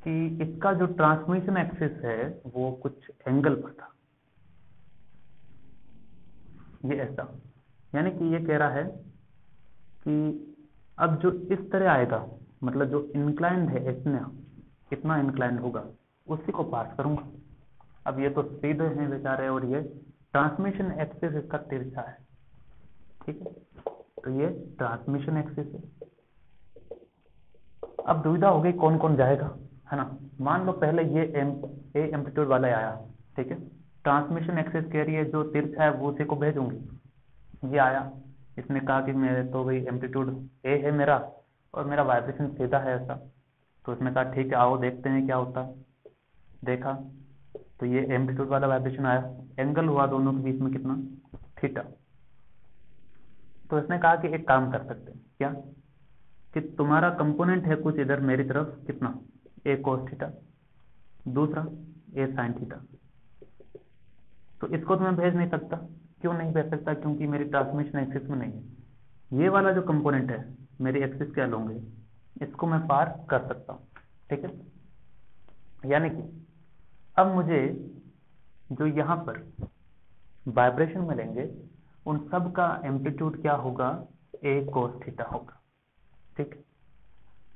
[SPEAKER 1] कि इसका जो ट्रांसमिशन एक्सिस है वो कुछ एंगल पर था, ये ऐसा, यानी कि ये कह रहा है कि अब जो इस तरह आएगा, मतलब जो इंक्लाइंड है इतना, कितना इंक्लाइंड होगा उसी को पास करूंगा। अब ये तो सीधे हैं बेचारे, और ये ट्रांसमिशन एक्सिस इसका तिरछा है, ठीक है। तो ये ट्रांसमिशन एक्सिस है। अब दुविधा हो गई कौन कौन जाएगा, है ना। मान लो पहले ये ए एम्पलीट्यूड वाला आया, ठीक है, ट्रांसमिशन एक्सिस कह रही है जो तिरछा है वो उसी को भेजूंगी। ये आया, इसने कहा कि मेरे तो भाई एम्पलीट्यूड ए है मेरा और मेरा वाइब्रेशन सीधा है ऐसा, तो इसने कहा ठीक है आओ देखते हैं क्या होता है। देखा तो ये एम्पलीट्यूड वाला वाइब्रेशन आया, एंगल हुआ दोनों के बीच में कितना, थीटा। तो इसने कहा कि एक काम कर सकते हैं क्या, कि तुम्हारा कंपोनेंट है कुछ इधर मेरी तरफ कितना, ए कोस थीटा, दूसरा ए साइन थीटा। तो इसको तो मैं भेज नहीं सकता, क्यों नहीं भेज सकता, क्योंकि मेरी ट्रांसमिशन एक्सिस में नहीं है। ये वाला जो कंपोनेंट है मेरी एक्सिस क्या लूंगे, इसको मैं पार कर सकता हूं, ठीक है। यानी कि अब मुझे जो यहां पर वाइब्रेशन मिलेंगे उन सब का एम्पलीट्यूड क्या होगा, ए कोस थीटा होगा, ठीक।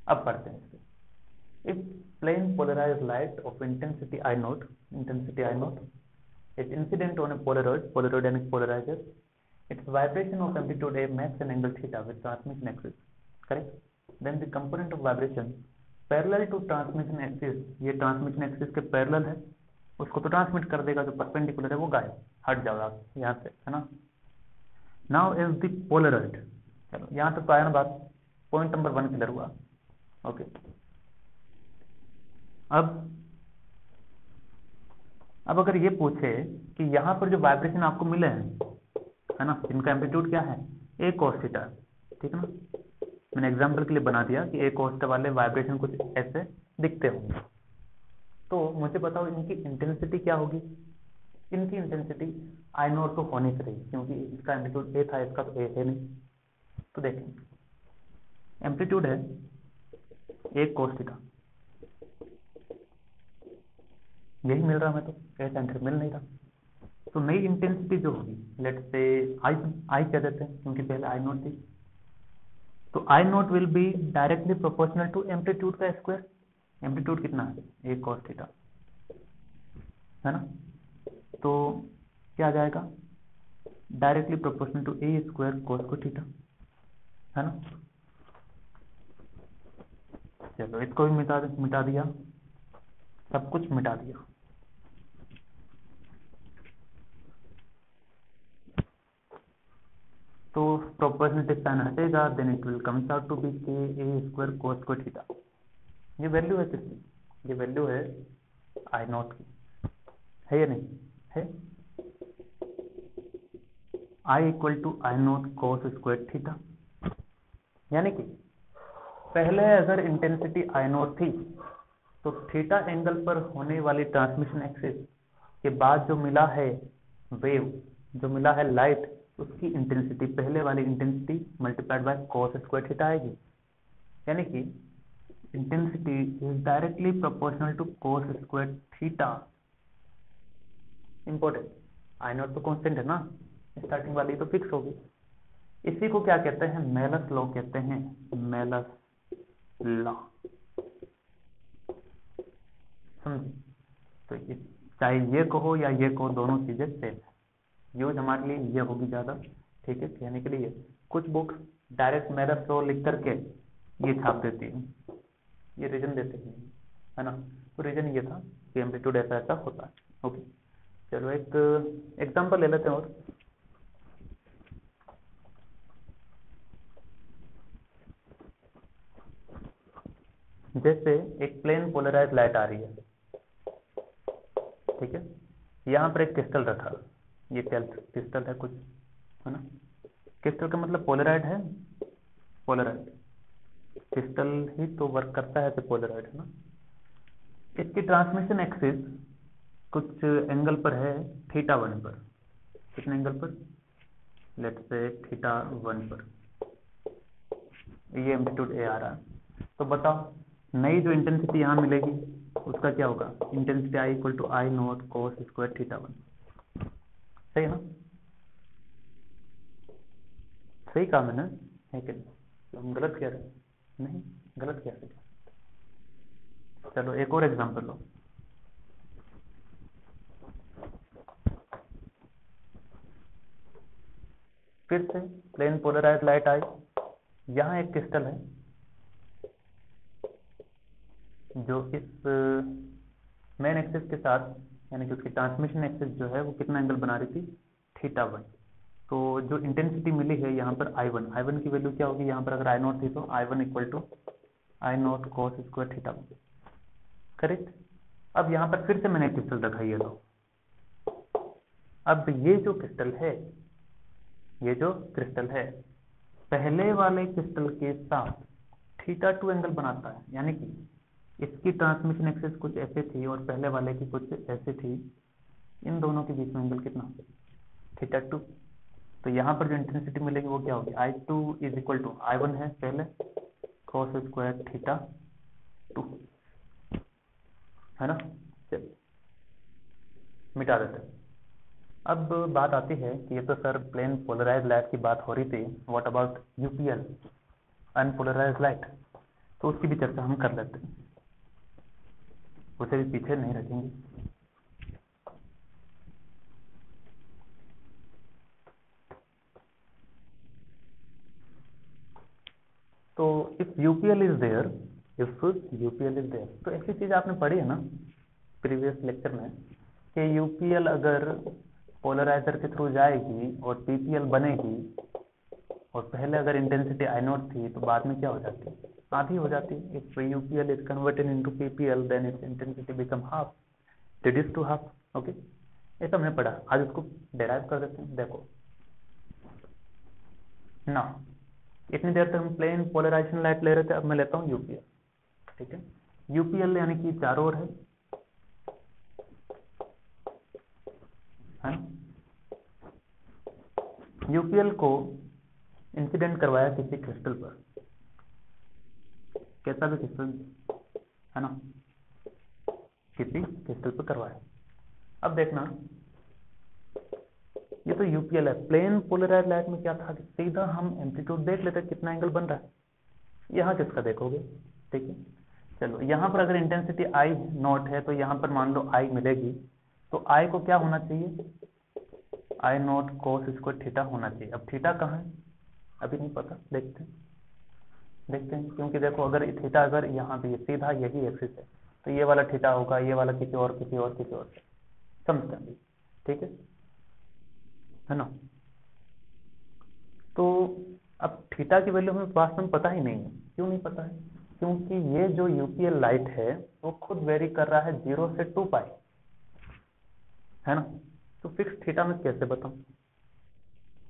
[SPEAKER 1] अब पढ़ते हैं इसे। If plane polarized light of intensity I naught is incident on a polaroid यानी polarizer, its vibration of amplitude A makes an angle theta with transmission axis, correct. Then the component of vibration parallel to transmission axis, ये transmission axis के parallel है, उसको तो transmit कर देगा, जो perpendicular है वो गायब, हट जाओ आप यहाँ से, है ना। नाउ इज द पोलरॉइड, चलो यहाँ तक तो आया ना बात, पॉइंट नंबर 1 क्लियर हुआ, ओके। अब अगर ये पूछे कि यहाँ पर जो वाइब्रेशन आपको मिले हैं, है ना, इनका एम्पलीट्यूड क्या है, ए कोस थीटा, ठीक है ना। मैंने एग्जांपल के लिए बना दिया कि ए कोस थीटा वाले वाइब्रेशन कुछ ऐसे दिखते होंगे। तो मुझे बताओ इनकी इंटेंसिटी क्या होगी, इनकी इंटेंसिटी आई नोट तो होनी चाहिए, क्योंकि इसका एम्पलीट्यूड ए था, इसका तो ए है नहीं। तो देखें एम्पलीट्यूड है ए कोस थीटा, यही मिल रहा, मैं तो ऐसा आंसर मिल नहीं रहा। तो नई इंटेंसिटी जो होगी, लेट्स से आई कह देते हैं क्योंकि पहले आई नोट थी, तो I naught will be directly proportional to amplitude का स्क्वायर। एम्पलीट्यूड कितना है, ए कॉस थीटा, है ना। तो क्या आ जाएगा, directly proportional to a square cos को थीटा, है ना। चलो इसको भी मिटा दिया, सब कुछ मिटा दिया। तो प्रोपोर्शनलिटी साइन हटेगा, then it will comes out to be K A square cos को थीटा। ये वैल्यू है किसकी, ये वैल्यू है आई नॉट की, है या नहीं है। I equal to I naught cos square theta, यानी कि पहले अगर इंटेंसिटी आई नॉट थी तो थीटा एंगल पर होने वाली ट्रांसमिशन एक्सिस के बाद जो मिला है वेव, जो मिला है लाइट, उसकी इंटेंसिटी पहले वाली intensity multiplied by cos square theta आएगी। यानी कि intensity is directly proportional to cos square theta. Important, I naught तो कांस्टेंट है ना, स्टार्टिंग वाली तो फिक्स होगी। इसी को क्या कहते हैं, मेलस लॉ कहते हैं, मेलस लॉ, समझे। तो चाहे ये कहो या ये कहो, दोनों चीजें सेम है। यूज हमारे लिए ये होगी ज्यादा, ठीक है, कहने के लिए। कुछ बुक्स डायरेक्ट मेलस लॉ लिख करके ये छाप देती है, ये रीजन देते हैं, है ना। तो रीजन ये था कि एम्पलीट्यूड ऐसा ऐसा होता है। ओके, चलो एक एग्जांपल ले लेते हैं। और जैसे एक प्लेन पोलराइज लाइट आ रही है, ठीक है, यहाँ पर एक क्रिस्टल रखा, ये क्रिस्टल है कुछ, है ना। क्रिस्टल का मतलब पोलराइड है, पोलराइड क्रिस्टल ही तो वर्क करता है, तो पोलराइड है ना। इसकी ट्रांसमिशन एक्सिस कुछ एंगल पर है, θ1 पर। कितने एंगल पर, लेट्स से θ1 पर, ये एम्पलीट्यूड ए आ रहा है। तो बताओ नई जो इंटेंसिटी यहाँ मिलेगी उसका क्या होगा, intensity I equal to I naught cos square θ1। सही है ना, सही कहा मैंने, है कि नहीं, तो हम गलत कह रहे हैं, नहीं गलत कह रहे। चलो एक और एग्जांपल लो। फिर से प्लेन पोलराइज लाइट आई, यहाँ एक क्रिस्टल है जो इस मेन एक्सिस के साथ, यानी कि उसकी ट्रांसमिशन एक्सिस जो है वो कितना एंगल बना रही थी, θ1। तो जो इंटेंसिटी मिली है यहाँ पर I1, I1 की वैल्यू क्या होगी, यहाँ पर अगर I नॉट थी तो I1 equal to I naught cos square θ1, correct. अब यहाँ पर फिर से मैंने क्रिस्टल रखा, ये लो। अब ये जो क्रिस्टल है, ये जो क्रिस्टल है पहले वाले क्रिस्टल के साथ θ2 एंगल बनाता है, यानी कि इसकी ट्रांसमिशन एक्सिस कुछ ऐसे थी और पहले वाले की कुछ ऐसे थी, इन दोनों के बीच में एंगल कितना, θ2। तो यहाँ पर जो इंटेंसिटी मिलेगी वो क्या होगी, I2 is equal to I1 है पहले cos स्क्वायर θ2, है ना। चलिए मिटा देते हैं। अब बात आती है कि ये तो सर प्लेन पोलराइज लाइट की बात हो रही थी, what about UPL, unpolarize light, तो उसकी भी चर्चा हम कर लेते हैं, उसे भी पीछे नहीं रखेंगे। तो इफ UPL इज देयर, तो ऐसी चीज आपने पढ़ी है ना प्रीवियस लेक्चर में कि UPL अगर पोलराइजर के थ्रू जाएगी और PPL बनेगी, और पहले अगर इंटेंसिटी I नॉट थी तो बाद में क्या हो जाती है, आधी हो जाती है। If UPL is converted into PPL then its intensity become half, reduce to half. Okay, ये तो हमने पढ़ा, आज इसको डेराइव कर देते हैं। देखो ना, इतनी देर तक हम प्लेन पोलराइजेशन लाइट ले रहे थे, अब मैं लेता हूँ UPL, ठीक है। UPL यानी कि चारों ओर है ना। UPL को इंसिडेंट करवाया किसी क्रिस्टल पर, कैसा भी क्रिस्टल है ना, किसी क्रिस्टल पर करवाया। अब देखना, ये तो UPL है। प्लेन पोलराइज लाइट में क्या था कि सीधा हम एम्पलीट्यूड देख लेते कितना एंगल बन रहा है, यहाँ किसका देखोगे, ठीक है। चलो यहाँ पर अगर इंटेंसिटी I नॉट है तो यहाँ पर मान लो I मिलेगी, तो आई को क्या होना चाहिए, आई नॉट कोस स्क्वायर थीटा होना चाहिए। अब थीटा कहाँ है अभी नहीं पता, देखते हैं क्योंकि देखो अगर थीटा अगर यहाँ भी है, सीधा यही एक्सिस है, तो ये वाला थीटा होगा, ये वाला किसी और समझते हैं, ठीक है ना। तो अब थीटा की वैल्यू हमें वास्तव में पता ही नहीं है। क्यों नहीं पता है, क्योंकि ये जो यूपीएल लाइट है वो खुद वेरी कर रहा है 0 से 2 पाई, है ना। तो फिक्स थीटा में कैसे बताऊं,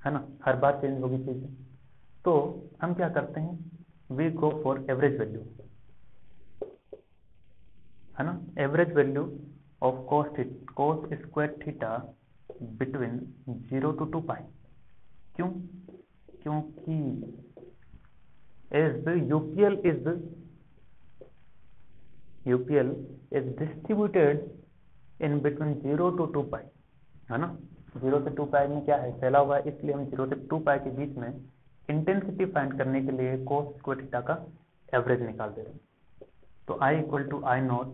[SPEAKER 1] है ना, हर बार चेंज होगी चीजें। तो हम क्या करते हैं, we go for average value, है ना, average value of cos square theta between 0 to 2 pi. क्यों, क्योंकि as UPL is distributed in between 0 to 2 पाई, है ना। 0 से 2 पाई में क्या है, फैला हुआ है, इसलिए हम 0 से 2 पाई के बीच में इंटेंसिटी फाइंड करने के लिए कोस स्क्वायर थीटा का एवरेज निकाल दे रहे हैं। तो I equal to I naught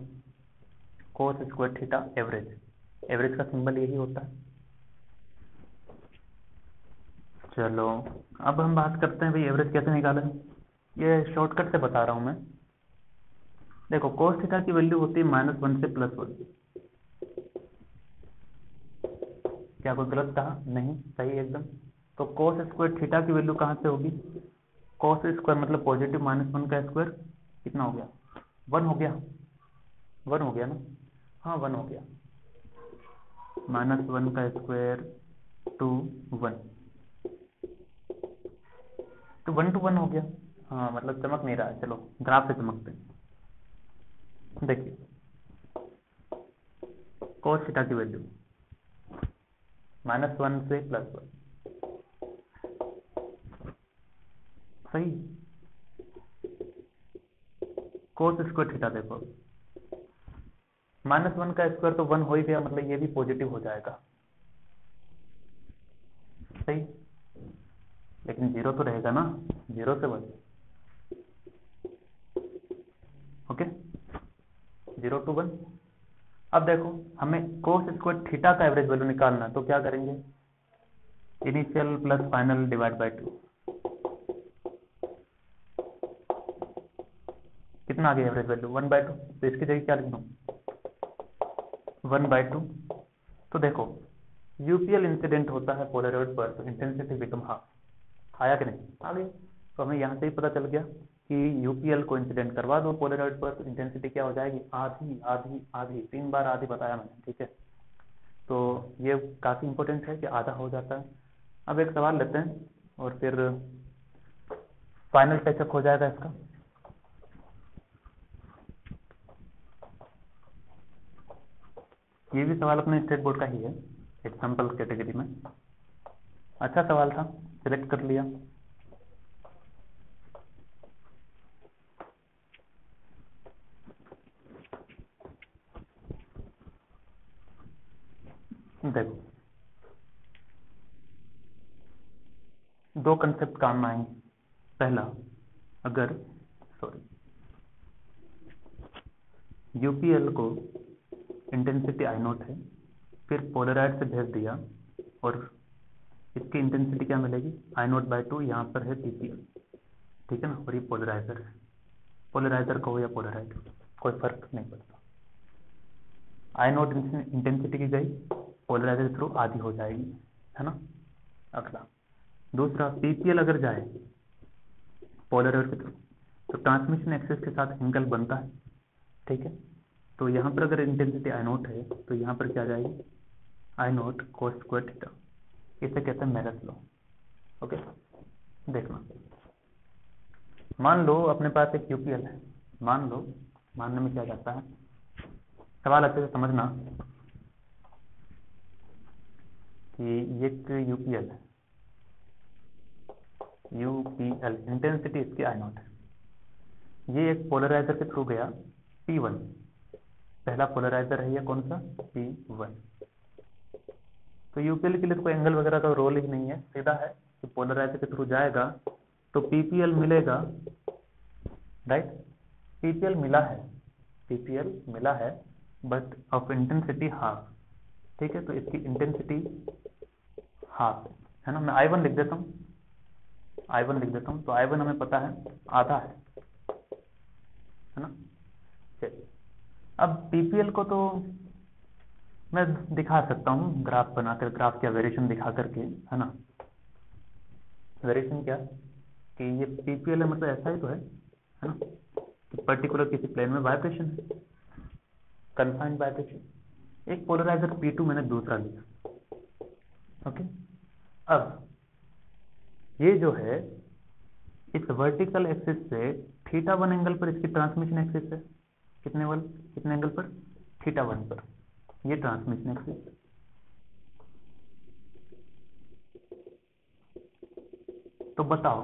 [SPEAKER 1] cos square theta average, average का सिंबल यही होता है। चलो अब हम बात करते हैं भाई एवरेज कैसे निकालें। ये शॉर्टकट से बता रहा हूं मैं। देखो कोस थीटा की वैल्यू होती है -1 से +1। क्या कोई गलत कहा, नहीं, सही एकदम। तो कोस स्क्वायर थीटा की वैल्यू कहां से होगी, कोस स्क्वायर मतलब पॉजिटिव -1 का स्क्वायर, कितना हो गया, 1 हो गया, 1 हो गया ना, हाँ 1 हो गया, -1 का स्क्वायर टू 1, तो 1 to 1 हो गया। हाँ मतलब चमक नहीं रहा है, चलो ग्राफ से चमकते हैं। देखिए कोस थीटा की वैल्यू -1 से +1, सही। कोस स्क्वायर थीटा देखो, -1 का स्क्वायर तो 1 हो ही गया, मतलब ये भी पॉजिटिव हो जाएगा, सही। लेकिन 0 तो रहेगा ना, 0 से 1, ओके, 0 to 1। अब देखो हमें कोस स्क्वायर थीटा का एवरेज वैल्यू निकालना है, तो क्या करेंगे, initial plus final divide by 2, कितना आ गया एवरेज वैल्यू 1/2। तो इसकी जगह क्या लिख दूं, 1/2। तो देखो यूपीएल इंसिडेंट होता है पोलराइड पर, तो इंटेंसिटी बिकम हाफ, आया कि नहीं, आ गया। तो हमें यहाँ से ही पता चल गया कि यूपीएल को इंसिडेंट करवा दो पोलराइड पर, तो इंटेंसिटी क्या हो जाएगी, आधी आधी आधी, 3 बार आधी बताया मैंने, ठीक है। तो ये काफी इंपॉर्टेंट है कि आधा हो जाता है। अब एक सवाल लेते हैं और फिर फाइनल टचअप हो जाएगा इसका। ये भी सवाल अपने स्टेट बोर्ड का ही है, एग्जाम्पल कैटेगरी में, अच्छा सवाल था, सिलेक्ट कर लिया। देखो दो कंसेप्ट काम में आएंगे। पहला, अगर यूपीएल को इंटेंसिटी आई नॉट है, फिर पोलराइड से भेज दिया और इसकी इंटेंसिटी क्या मिलेगी, I0/2, यहाँ पर है पीपीएल, ठीक है ना, और ये पोलराइजर है, पोलराइजर कहो या पोलराइड कोई फर्क नहीं पड़ता। I0 इंटेंसिटी की गई, पोलराइजर के थ्रू आधी हो जाएगी, है ना। अगला दूसरा, पीपीएल अगर जाए पोलराइड के थ्रू, तो ट्रांसमिशन एक्सिस के साथ एंगल बनता है, ठीक है। तो यहाँ पर अगर इंटेंसिटी I0 है, तो यहाँ पर क्या जाएगी, I0 cos स्क्वायर थीटा, इसे कहते हैं मेरस लॉ, ओके। देखना, मान लो अपने पास एक यूपीएल है, मान लो, मानने में क्या जाता है, सवाल अच्छे से समझना कि एक यूपीएल है, यूपीएल इंटेंसिटी इसकी I0 है, ये एक पोलराइजर के थ्रू गया P1, पहला पोलराइजर है ये कौन सा, P1। तो यूपीएल के लिए कोई एंगल वगैरह का रोल ही नहीं है, सीधा है कि पोलराइजर के थ्रू जाएगा तो पीपीएल मिलेगा, राइट, पीपीएल मिला है, पीपीएल मिला है, बट ऑफ इंटेंसिटी हाफ, ठीक है, तो इसकी इंटेंसिटी हाफ है ना। मैं I1 लिख देता हूँ, I1 लिख देता हूँ। तो I1 हमें पता है आधा है ना। चलिए, अब पीपीएल को तो मैं दिखा सकता हूँ ग्राफ बनाकर, ग्राफ क्या वेरिएशन दिखा करके, है ना। वेरिएशन क्या कि ये पीपीएल है, मतलब ऐसा ही तो है ना, कि पर्टिकुलर किसी प्लेन में वाइब्रेशन है, कन्फाइंड वाइब्रेशन। एक पोलराइजर P2 मैंने दूसरा लिया, ओके। अब ये जो है इस वर्टिकल एक्सिस से θ1 एंगल पर इसकी ट्रांसमिशन एक्सिस है। कितने एंगल पर? θ1 पर ये ट्रांसमिशन एक्सिस। तो बताओ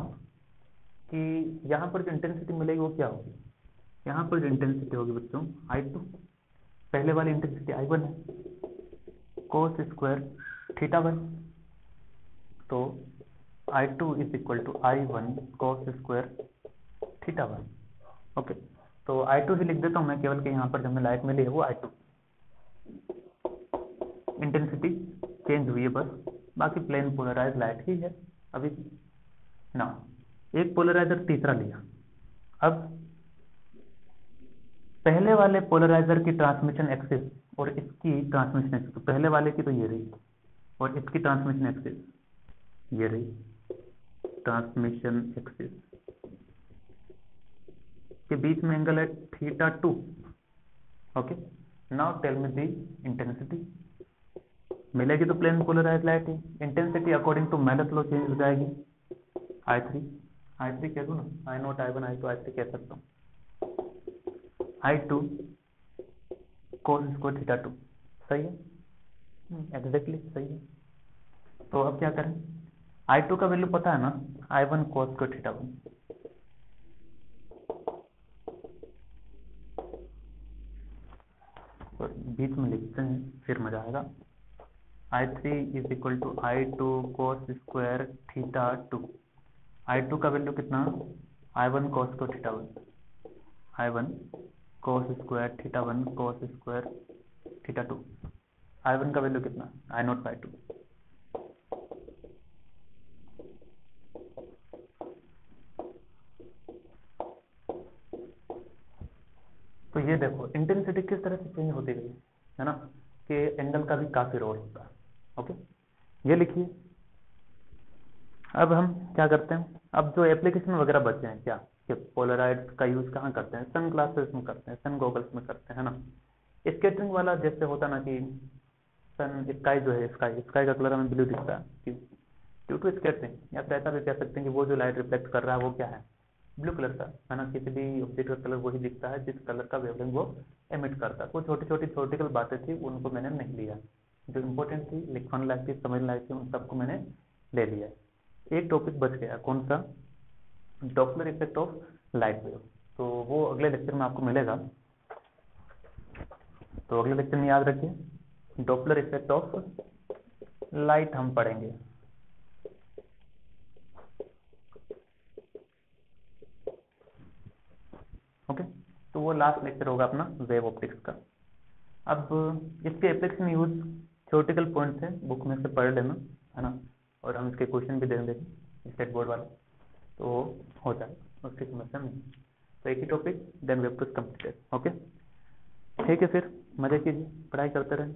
[SPEAKER 1] कि यहां पर जो इंटेंसिटी मिलेगी वो क्या होगी? यहां पर जो इंटेंसिटी होगी बच्चों I2, पहले वाली इंटेंसिटी I1 है, cos स्क्वायर θ1। तो I2 is equal to I1 cos square θ1। Okay, तो I2 ही लिख देता हूं मैं केवल, कि यहां पर जब हमें लाइट मिली है वो I2, इंटेंसिटी चेंज हुई है बस, बाकी प्लेन पोलराइज लाइट ही है अभी ना। एक पोलराइजर तीसरा लिया। अब पहले वाले पोलराइजर की ट्रांसमिशन एक्सिस और इसकी ट्रांसमिशन एक्सिस, तो पहले वाले की तो ये रही और इसकी ट्रांसमिशन एक्सिस ये रही। ट्रांसमिशन एक्सिस के बीच में एंगल है θ2। Okay, now tell me the intensity. मिलेगी तो प्लेन पोलराइज लाइट है। Intensity according to Malus law change हो जाएगी। I3 कह दूं ना, I0 I1 I2 I3 कह सकता हूँ। I2 cos स्क्वायर θ2 सही है, एग्जैक्टली सही है। तो अब क्या करें? I2 का वैल्यू पता है ना, I1 cos स्क्वायर θ1। तो बीच में लिखते हैं फिर मजा आएगा। I3 is equal to I2 cos square θ2। I2 का वैल्यू कितना? I1 cos square θ1, I1 cos square θ1 cos square θ2। I1 का वैल्यू कितना? I0/2। तो ये देखो इंटेंसिटी किस तरह से चेंज होती गई है ना, कि एंगल का भी काफी रोल होता है। ओके, ये लिखिए। अब हम क्या करते हैं, अब जो एप्लीकेशन वगैरह बचे हैं क्या, कि पोलराइड का यूज कहाँ करते हैं? सन ग्लासेस में करते हैं, सन गॉगल्स में करते हैं ना। स्केटरिंग वाला जैसे होता ना, कि सन स्काई जो है, स्काई का कलर हमें ब्लू दिखता है ड्यू टू स्केटरिंग, या फिर ऐसा भी कह सकते हैं कि वो जो लाइट रिफ्लेक्ट कर रहा है वो क्या है, ब्लू कलर का है ना। किसी भी ऑब्जेक्ट का कलर वही दिखता है जिस कलर का वेवलेंथ वो एमिट करता है। वो छोटी छोटी थ्योरेटिकल बातें थी, उनको मैंने नहीं लिया। जो इंपॉर्टेंट थी, लिखवाने लायक थी, समझने लायक थी, उन सबको मैंने ले लिया। एक टॉपिक बच गया, कौन सा? Doppler effect of light wave. तो वो अगले लेक्चर में आपको मिलेगा। तो अगले लेक्चर में याद रखिए, डॉपलर इफेक्ट ऑफ लाइट हम पढ़ेंगे। ओके, तो वो लास्ट लेक्चर होगा अपना वेव ऑप्टिक्स का। अब इसके एप्लीकेशन यूज थ्योरेटिकल पॉइंट है, बुक में से पढ़ लेना, है ना। और हम इसके क्वेश्चन भी दे देंगे स्टेट बोर्ड वाले, तो हो जाएगा, उसकी समस्या नहीं। तो एक ही topic, then wave two completed. Okay, ठीक है, फिर मजे कीजिए, पढ़ाई करते रहें।